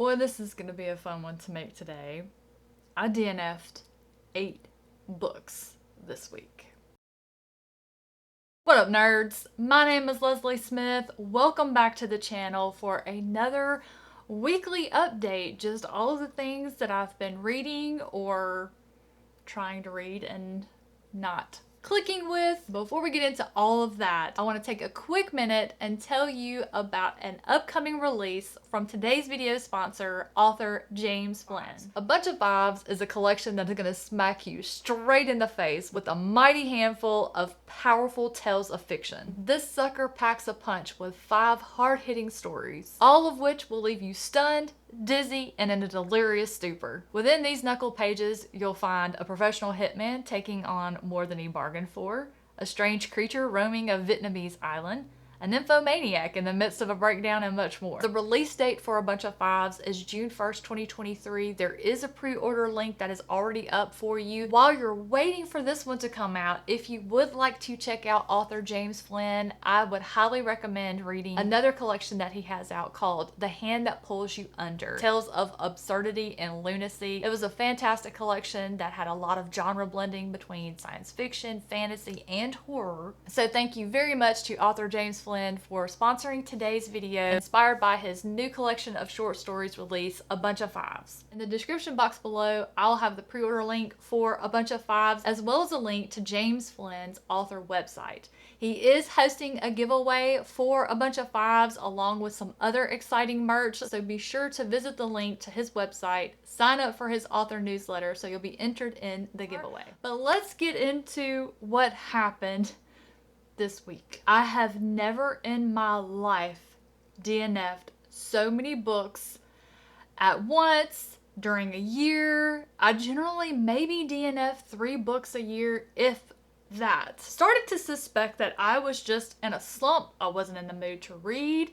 Boy, this is going to be a fun one to make today. I DNF'd 8 books this week. What up, nerds? My name is Leslie Smith. Welcome back to the channel for another weekly update. Just all of the things that I've been reading or trying to read and not clicking with. Before we get into all of that, I want to take a quick minute and tell you about an upcoming release from today's video sponsor, author James Flynn. A Bunch of Fives is a collection that is going to smack you straight in the face with a mighty handful of powerful tales of fiction. This sucker packs a punch with 5 hard-hitting stories, all of which will leave you stunned, dizzy, and in a delirious stupor. Within these knuckle pages, you'll find a professional hitman taking on more than he bargained for, a strange creature roaming a Vietnamese island, a nymphomaniac in the midst of a breakdown, and much more. The release date for A Bunch of Fives is June 1st, 2023. There is a pre-order link that is already up for you. While you're waiting for this one to come out, if you would like to check out author James Flynn, I would highly recommend reading another collection that he has out called The Hand That Pulls You Under, Tales of Absurdity and Lunacy. It was a fantastic collection that had a lot of genre blending between science fiction, fantasy, and horror. So thank you very much to author James Flynn for sponsoring today's video, inspired by his new collection of short stories release, A Bunch of Fives. In the description box below, I'll have the pre-order link for A Bunch of Fives, as well as a link to James Flynn's author website. He is hosting a giveaway for A Bunch of Fives along with some other exciting merch, so be sure to visit the link to his website, sign up for his author newsletter so you'll be entered in the giveaway. But let's get into what happened this week. I have never in my life DNF'd so many books at once during a year. I generally maybe DNF 3 books a year, if that. Started to suspect that I was just in a slump. I wasn't in the mood to read.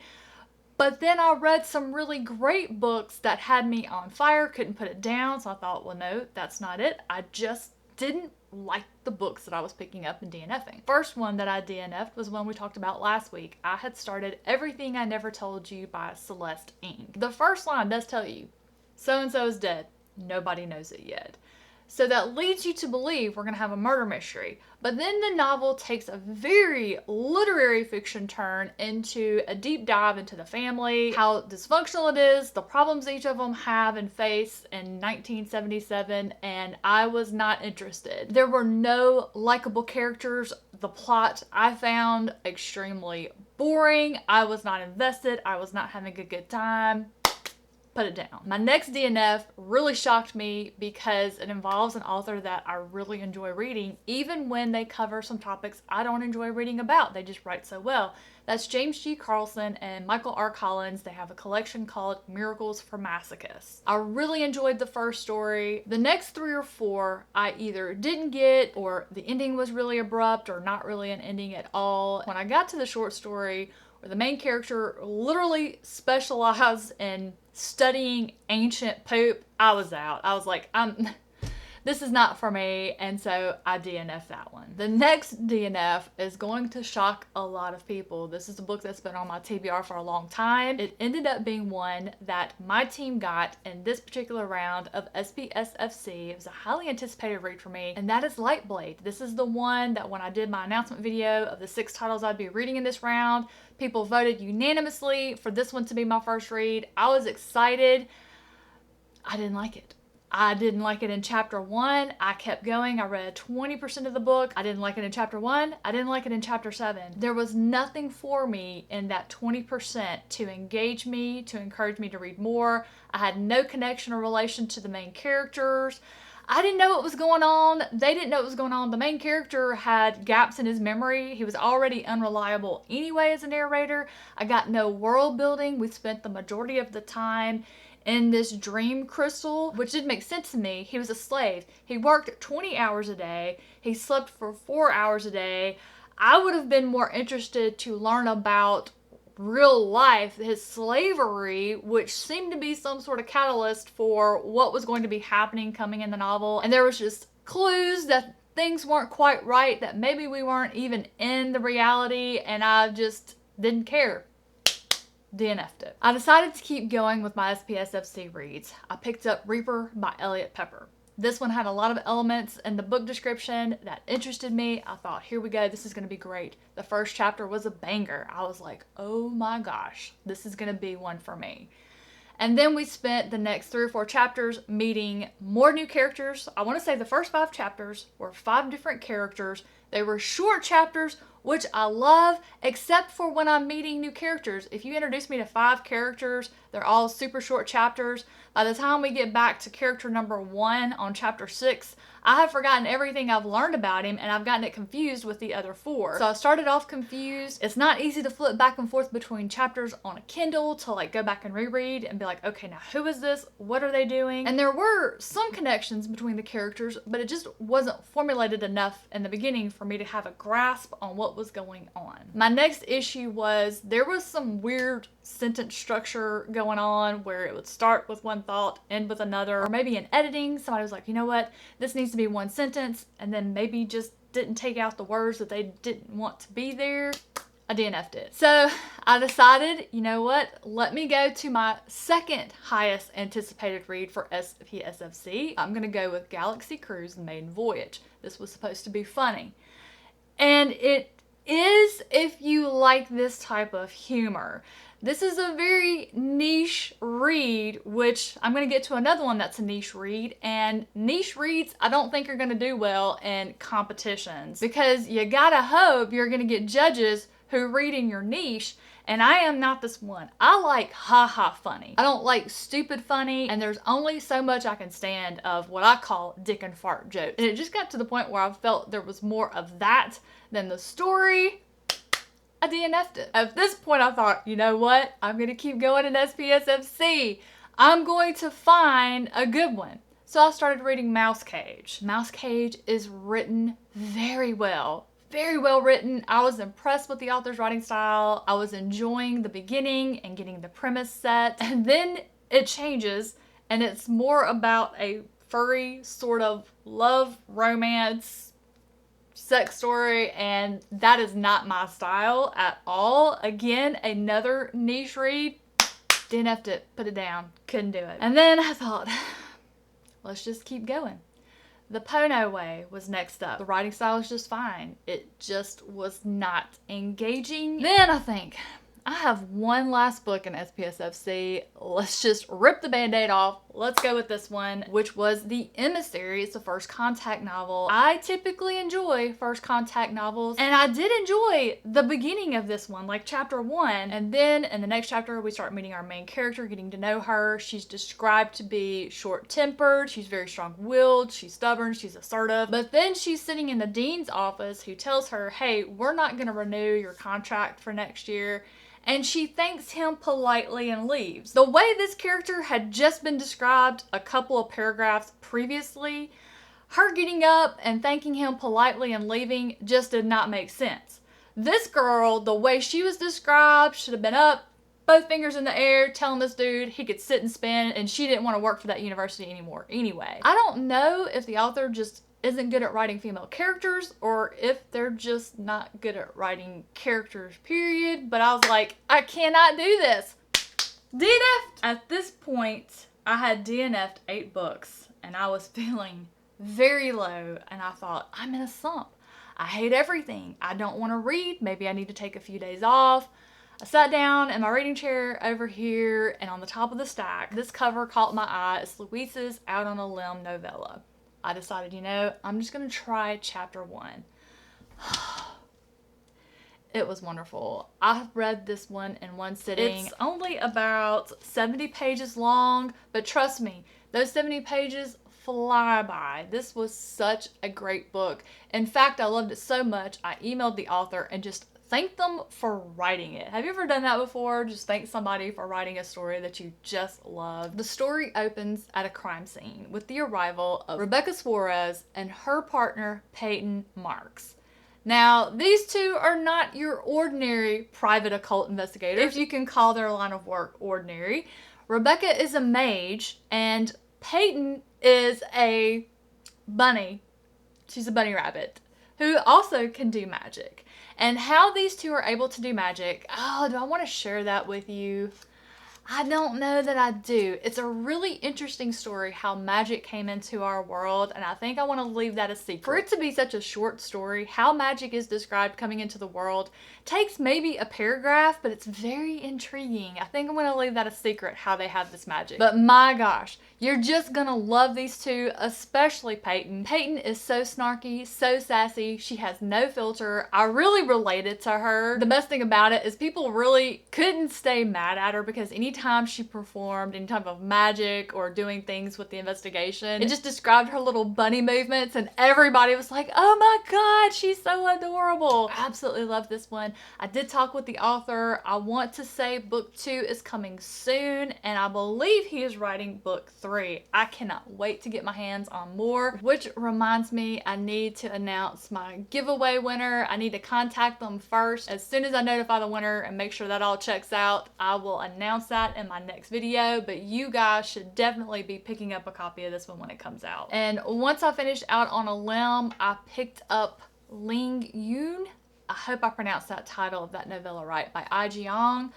But then I read some really great books that had me on fire, couldn't put it down. So I thought, well, no, that's not it. I just didn't like the books that I was picking up and DNFing. First one that I DNF'd was one we talked about last week. I had started Everything I Never Told You by Celeste Ng. The first line does tell you, so-and-so is dead. Nobody knows it yet. So that leads you to believe we're going to have a murder mystery. But then the novel takes a very literary fiction turn into a deep dive into the family, how dysfunctional it is, the problems each of them have and face in 1977, and I was not interested. There were no likable characters. The plot I found extremely boring. I was not invested. I was not having a good time. Put it down. My next DNF really shocked me because it involves an author that I really enjoy reading, even when they cover some topics I don't enjoy reading about. They just write so well. That's James G. Carlson and Michael R. Collins. They have a collection called Miracles for Masochists. I really enjoyed the first story. The next 3 or 4 I either didn't get, or the ending was really abrupt, or not really an ending at all. When I got to the short story where the main character literally specialized in studying ancient poop, I was out. I was like, this is not for me, and so I DNF'd that one. The next DNF is going to shock a lot of people. This is a book that's been on my TBR for a long time. It ended up being one that my team got in this particular round of SPSFC. It was a highly anticipated read for me, and that is Lightblade. This is the one that when I did my announcement video of the 6 titles I'd be reading in this round, people voted unanimously for this one to be my first read. I was excited. I didn't like it. I didn't like it in chapter 1. I kept going. I read 20% of the book. I didn't like it in chapter 1. I didn't like it in chapter 7. There was nothing for me in that 20% to engage me, to encourage me to read more. I had no connection or relation to the main characters. I didn't know what was going on. They didn't know what was going on. The main character had gaps in his memory. He was already unreliable anyway as a narrator. I got no world building. We spent the majority of the time in this dream crystal, which didn't make sense to me. He was a slave. He worked 20 hours a day. He slept for 4 hours a day. I would have been more interested to learn about real life, his slavery, which seemed to be some sort of catalyst for what was going to be happening coming in the novel. And there was just clues that things weren't quite right, that maybe we weren't even in the reality, and I just didn't care. DNF'd it. I decided to keep going with my SPSFC reads. I picked up Reaper by Elliot Pepper. This one had a lot of elements in the book description that interested me. I thought, here we go, this is gonna be great. The first chapter was a banger. I was like, oh my gosh, this is gonna be one for me. And then we spent the next 3 or 4 chapters meeting more new characters. I want to say the first 5 chapters were 5 different characters. They were short chapters, which I love, except for when I'm meeting new characters. If you introduce me to 5 characters, they're all super short chapters. By the time we get back to character number 1 on chapter 6, I have forgotten everything I've learned about him, and I've gotten it confused with the other 4. So I started off confused. It's not easy to flip back and forth between chapters on a Kindle to like go back and reread and be like, okay, now who is this? What are they doing? And there were some connections between the characters, but it just wasn't formulated enough in the beginning for me to have a grasp on what was going on. My next issue was there was some weird sentence structure going on where it would start with one thought, end with another, or maybe in editing, somebody was like, you know what, this needs to be one sentence, and then maybe just didn't take out the words that they didn't want to be there. I DNF'd it. So I decided, you know what, let me go to my second highest anticipated read for SPSFC. I'm gonna go with Galaxy Cruise The Maiden Voyage. This was supposed to be funny. And it is if you like this type of humor. This is a very niche read, which I'm going to get to another one that's a niche read, and niche reads I don't think are going to do well in competitions because you gotta hope you're going to get judges who read in your niche, and I am not this one. I like ha-ha funny. I don't like stupid funny, and there's only so much I can stand of what I call dick and fart jokes. And it just got to the point where I felt there was more of that than the story. I DNF'd it. At this point, I thought, you know what? I'm going to keep going in SPSFC. I'm going to find a good one. So I started reading Mouse Cage. Mouse Cage is written very well. Very well written. I was impressed with the author's writing style. I was enjoying the beginning and getting the premise set. And then it changes and it's more about a furry sort of love, romance, sex story, and that is not my style at all. Again, another niche read. DNF'd it, put it down, couldn't do it. And then I thought, let's just keep going. The Pono Way was next up. The writing style is just fine. It just was not engaging. Then I think, I have one last book in SPSFC. Let's just rip the band-aid off. Let's go with this one, which was The Emissary. It's a first contact novel. I typically enjoy first contact novels, and I did enjoy the beginning of this one, like chapter 1. And then in the next chapter, we start meeting our main character, getting to know her. She's described to be short-tempered. She's very strong-willed. She's stubborn. She's assertive. But then she's sitting in the dean's office who tells her, hey, we're not going to renew your contract for next year. And she thanks him politely and leaves. The way this character had just been described a couple of paragraphs previously, her getting up and thanking him politely and leaving just did not make sense. This girl, the way she was described, should have been up, both fingers in the air, telling this dude he could sit and spin, and she didn't want to work for that university anymore anyway. I don't know if the author just isn't good at writing female characters or if they're just not good at writing characters, period. But I was like, I cannot do this. DNF'd. At this point, I had DNF'd 8 books and I was feeling very low and I thought, I'm in a slump. I hate everything. I don't want to read. Maybe I need to take a few days off. I sat down in my reading chair over here, and on the top of the stack, this cover caught my eye. It's Louise's Out on a Limb novella. I decided, you know, I'm just going to try chapter 1. It was wonderful. I read this one in one sitting. It's only about 70 pages long, but trust me, those 70 pages fly by. This was such a great book. In fact, I loved it so much, I emailed the author and just thanked them for writing it. Have you ever done that before? Just thank somebody for writing a story that you just love. The story opens at a crime scene with the arrival of Rebecca Suarez and her partner, Peyton Marks. Now, these two are not your ordinary private occult investigators, if you can call their line of work ordinary. Rebecca is a mage, and Peyton is a bunny. She's a bunny rabbit who also can do magic. And how these two are able to do magic. Oh, do I want to share that with you? I don't know that I do. It's a really interesting story how magic came into our world, and I think I want to leave that a secret. For it to be such a short story, how magic is described coming into the world takes maybe a paragraph, but it's very intriguing. I think I'm going to leave that a secret, how they have this magic. But my gosh, you're just going to love these two, especially Peyton. Peyton is so snarky, so sassy. She has no filter. I really related to her. The best thing about it is people really couldn't stay mad at her because anytime she performed any type of magic or doing things with the investigation, it just described her little bunny movements and everybody was like, oh my god, she's so adorable. I absolutely love this one. I did talk with the author. I want to say book 2 is coming soon, and I believe he is writing book 3. I cannot wait to get my hands on more, which reminds me I need to announce my giveaway winner. I need to contact them first. As soon as I notify the winner and make sure that all checks out, I will announce that in my next video, but you guys should definitely be picking up a copy of this one when it comes out. And once I finished Out on a Limb, I picked up Ling Yoon. I hope I pronounced that title of that novella right, by Ai Jiang.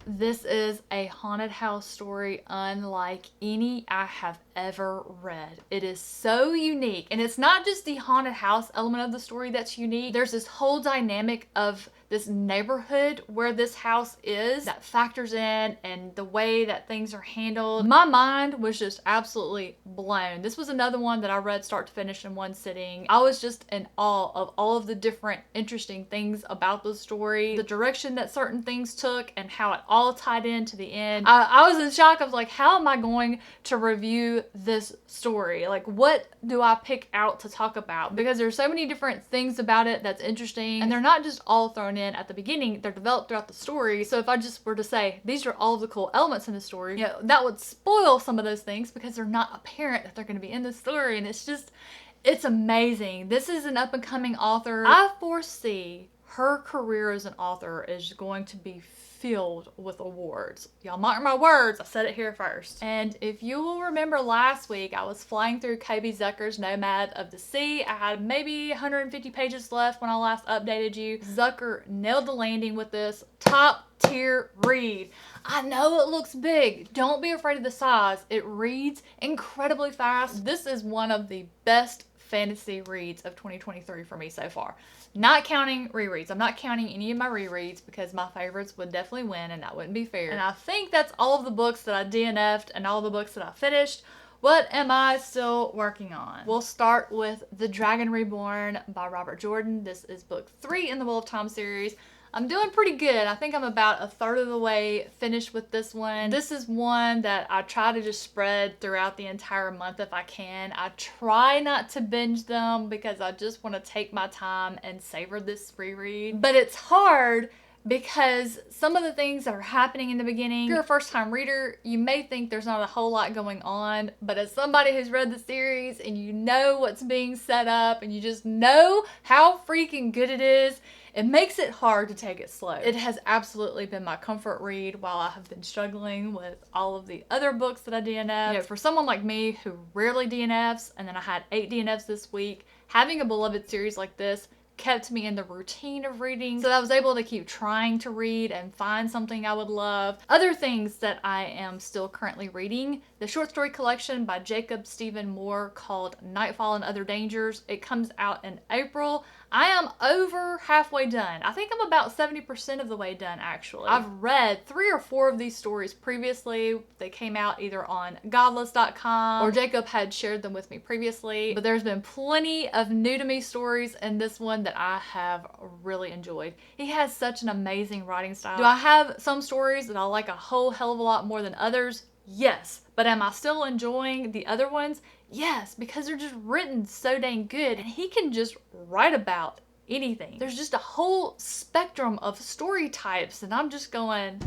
This is a haunted house story unlike any I have ever read. It is so unique, and it's not just the haunted house element of the story that's unique. There's this whole dynamic of this neighborhood where this house is that factors in, and the way that things are handled. My mind was just absolutely blown. This was another one that I read start to finish in one sitting. I was just in awe of all of the different interesting things about the story, the direction that certain things took, and how it all tied in to the end. I was in shock. I was like, how am I going to review this story? Like, what do I pick out to talk about? Because there's so many different things about it that's interesting, and they're not just all thrown in at the beginning, they're developed throughout the story. So if I just were to say these are all of the cool elements in the story, you know, that would spoil some of those things because they're not apparent that they're going to be in the story. And it's amazing. This is an up and coming author. I foresee her career as an author is going to be filled with awards. Y'all mark my words, I said it here first. And if you will remember last week, I was flying through KB Zucker's Nomad of the Sea. I had maybe 150 pages left when I last updated you. Zucker nailed the landing with this top tier read. I know it looks big. Don't be afraid of the size. It reads incredibly fast. This is one of the best fantasy reads of 2023 for me so far. Not counting rereads. I'm not counting any of my rereads because my favorites would definitely win and that wouldn't be fair. And I think that's all of the books that I DNF'd and all the books that I finished. What am I still working on? We'll start with The Dragon Reborn by Robert Jordan. This is book 3 in the Wheel of Time series. I'm doing pretty good. I think I'm about a third of the way finished with this one. This is one that I try to just spread throughout the entire month if I can. I try not to binge them because I just want to take my time and savor this reread. But it's hard because some of the things that are happening in the beginning, if you're a first-time reader, you may think there's not a whole lot going on, but as somebody who's read the series and you know what's being set up and you just know how freaking good it is, it makes it hard to take it slow. It has absolutely been my comfort read while I have been struggling with all of the other books that I DNF. You know, for someone like me who rarely DNFs, and then I had 8 DNFs this week, having a beloved series like this kept me in the routine of reading, so I was able to keep trying to read and find something I would love. Other things that I am still currently reading, the short story collection by Jacob Stephen Moore called Nightfall and Other Dangers. It comes out in April. I am over halfway done. I think I'm about 70% of the way done, actually. I've read 3 or 4 of these stories previously. They came out either on godless.com or Jacob had shared them with me previously, but there's been plenty of new to me stories in this one that I have really enjoyed. He has such an amazing writing style. Do I have some stories that I like a whole hell of a lot more than others? Yes. But am I still enjoying the other ones? Yes, because they're just written so dang good, and he can just write about anything. There's just a whole spectrum of story types, and I'm just going,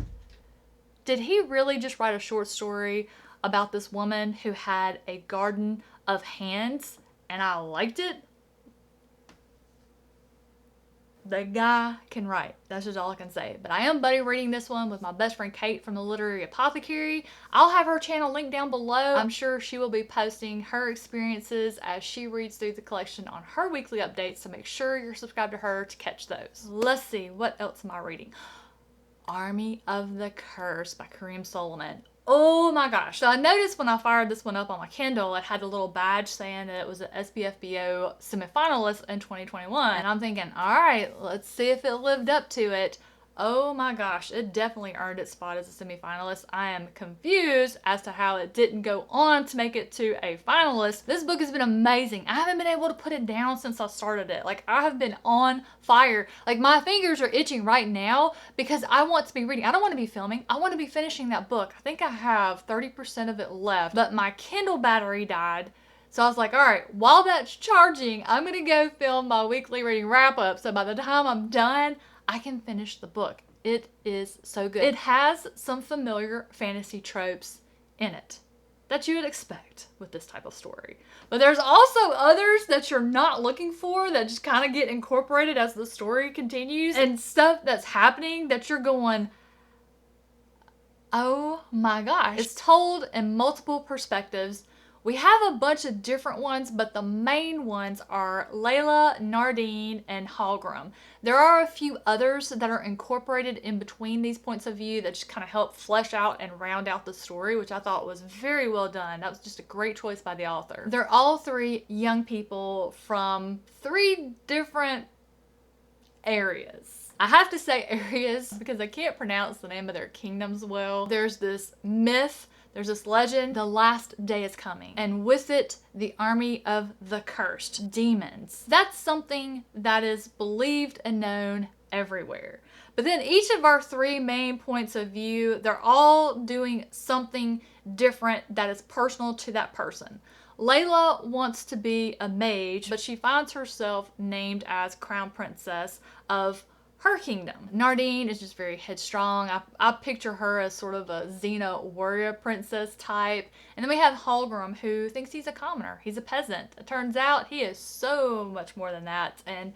did he really just write a short story about this woman who had a garden of hands and I liked it? The guy can write. That's just all I can say. But I am buddy reading this one with my best friend Kate from the Literary Apothecary. I'll have her channel linked down below. I'm sure she will be posting her experiences as she reads through the collection on her weekly updates, so make sure you're subscribed to her to catch those. Let's see, what else am I reading? Army of the Curse by Kareem Solomon. Oh my gosh. So I noticed when I fired this one up on my Kindle, it had a little badge saying that it was an SBFBO semifinalist in 2021. And I'm thinking, all right, let's see if it lived up to it. Oh my gosh, it definitely earned its spot as a semifinalist. I am confused as to how it didn't go on to make it to a finalist. This book has been amazing. I haven't been able to put it down since I started it. Like, I have been on fire. Like, my fingers are itching right now because I want to be reading. I don't want to be filming. I want to be finishing that book. I think I have 30% of it left, but my Kindle battery died. So I was like, all right, while that's charging, I'm going to go film my weekly reading wrap up. So by the time I'm done, I can finish the book. It is so good. It has some familiar fantasy tropes in it that you would expect with this type of story. But there's also others that you're not looking for that just kind of get incorporated as the story continues, and stuff that's happening that you're going, oh my gosh. It's told in multiple perspectives. We have a bunch of different ones, but the main ones are Layla, Nardine, and Hallgrim. There are a few others that are incorporated in between these points of view that just kind of help flesh out and round out the story, which I thought was very well done. That was just a great choice by the author. They're all three young people from three different areas. I have to say areas because I can't pronounce the name of their kingdoms well. There's this myth, there's this legend, the last day is coming, and with it, the army of the cursed, demons. That's something that is believed and known everywhere. But then each of our three main points of view, they're all doing something different that is personal to that person. Layla wants to be a mage, but she finds herself named as crown princess of her kingdom. Nardine is just very headstrong. I picture her as sort of a Xena warrior princess type. And then we have Hallgrim, who thinks he's a commoner. He's a peasant. It turns out he is so much more than that. And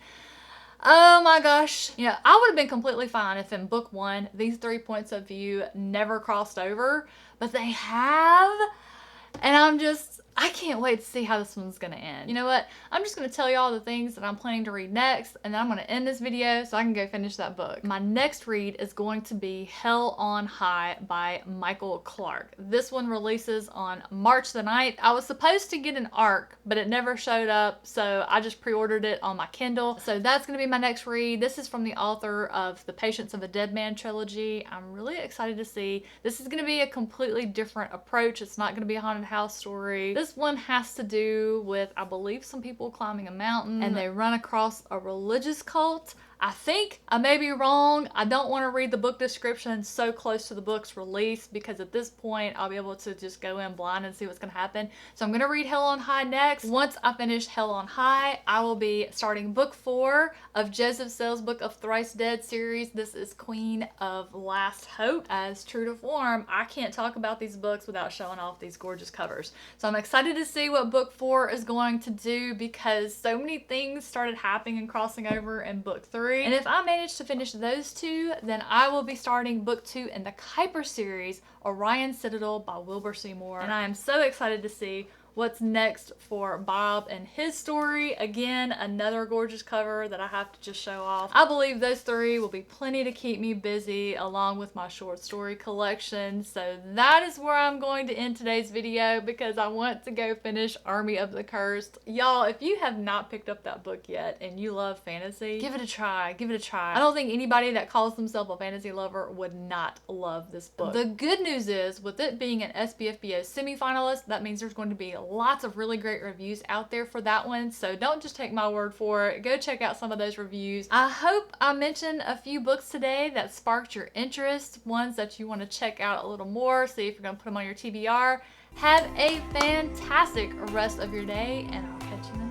oh my gosh. You know, I would have been completely fine if in book one, these 3 points of view never crossed over, but they have. And I can't wait to see how this one's gonna end. You know what? I'm just gonna tell y'all the things that I'm planning to read next, and then I'm gonna end this video so I can go finish that book. My next read is going to be Hell on High by Michael Clark. This one releases on March the 9th. I was supposed to get an ARC, but it never showed up, so I just pre-ordered it on my Kindle. So that's gonna be my next read. This is from the author of the Patience of a Dead Man trilogy. I'm really excited to see. This is gonna be a completely different approach. It's not gonna be a haunted house story. This one has to do with, I believe, some people climbing a mountain and they run across a religious cult. I think I may be wrong. I don't want to read the book description so close to the book's release because at this point I'll be able to just go in blind and see what's going to happen. So I'm going to read Hell on High next. Once I finish Hell on High, I will be starting book 4 of Joseph Sells' Book of Thrice Dead series. This is Queen of Last Hope. As true to form, I can't talk about these books without showing off these gorgeous covers. So I'm excited to see what book 4 is going to do because so many things started happening and crossing over in book 3. And if I manage to finish those 2, then I will be starting book 2 in the Kuiper series, Orion Citadel by Wilbur Seymour. And I am so excited to see what's next for Bob and his story. Again, another gorgeous cover that I have to just show off. I believe those 3 will be plenty to keep me busy along with my short story collection. So that is where I'm going to end today's video because I want to go finish Army of the Cursed. Y'all, if you have not picked up that book yet and you love fantasy, give it a try. Give it a try. I don't think anybody that calls themselves a fantasy lover would not love this book. The good news is, with it being an SBFBO semifinalist, that means there's going to be lots of really great reviews out there for that one, so don't just take my word for it. Go check out some of those reviews. I hope I mentioned a few books today that sparked your interest, ones that you want to check out a little more, see if you're going to put them on your TBR. Have a fantastic rest of your day, and I'll catch you next time.